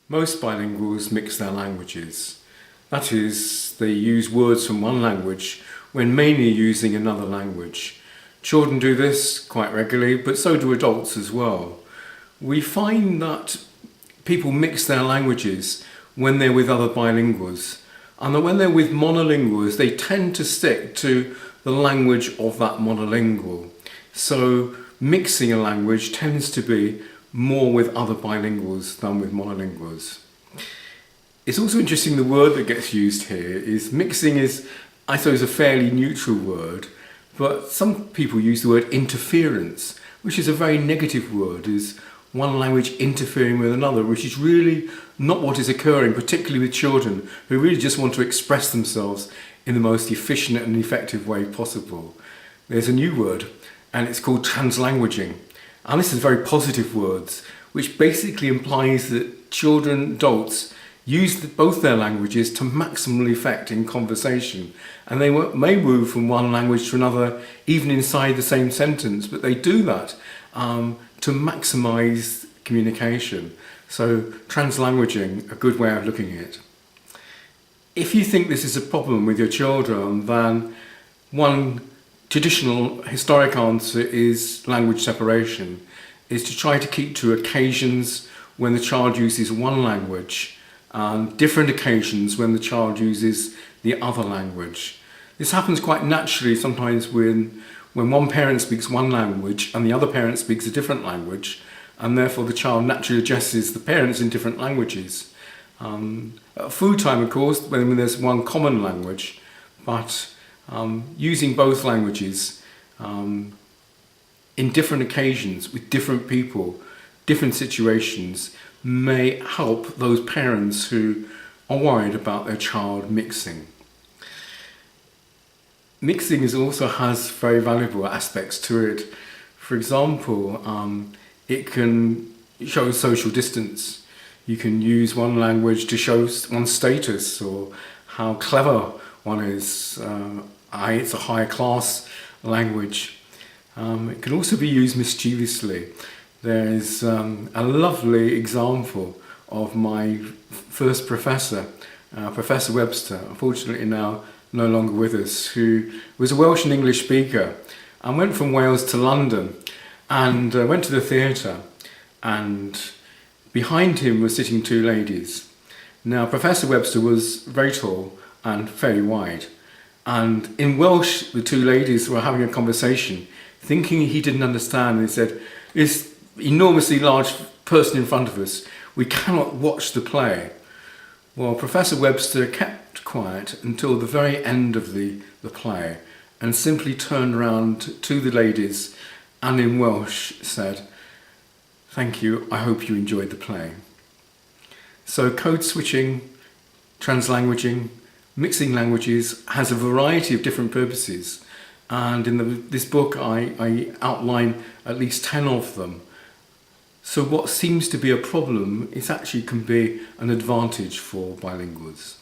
Most bilinguals mix their languages. That is, they use words from one language when mainly using another language. Children do this quite regularly, but so do adults as well. We find that people mix their languages when they're with other bilinguals, and that when they're with monolinguals, they tend to stick to the language of that monolingual. So mixing a language tends to be more with other bilinguals than with monolinguals. It's also interesting, the word that gets used here is mixing is, I suppose, a fairly neutral word, but some people use the word interference, which is a very negative word, is one language interfering with another, which is really not what is occurring, particularly with children who really just want to express themselves in the most efficient and effective way possible. There's a new word, and it's called translanguaging. And this is very positive words, which basically implies that children, adults, use both their languages to maximal effect in conversation. And they may move from one language to another, even inside the same sentence, but they do that to maximize communication. So translanguaging, a good way of looking at it. If you think this is a problem with your children, then one traditional historic answer is language separation, is to try to keep to occasions when the child uses one language and different occasions when the child uses the other language. This happens quite naturally sometimes when one parent speaks one language and the other parent speaks a different language, and therefore the child naturally addresses the parents in different languages. At food time, of course, when there's one common language, but using both languages in different occasions with different people, different situations, may help those parents who are worried about their child mixing. Mixing also has very valuable aspects to it. For example, it can show social distance. You can use one language to show one's status or how clever one is. It's a higher class language. It can also be used mischievously. There's a lovely example of my first professor, Professor Webster, unfortunately now no longer with us, who was a Welsh and English speaker and went from Wales to London and went to the theatre, and behind him were sitting two ladies. Now, Professor Webster was very tall and very wide, and in Welsh the two ladies were having a conversation, thinking he didn't understand. They said, "This enormously large person in front of us, we cannot watch the play." Well, Professor Webster kept quiet until the very end of the play and simply turned around to the ladies and in Welsh said, "Thank you, I hope you enjoyed the play." So code switching, translanguaging, mixing languages has a variety of different purposes, and in this book I outline at least 10 of them. So what seems to be a problem, it actually can be an advantage for bilinguals.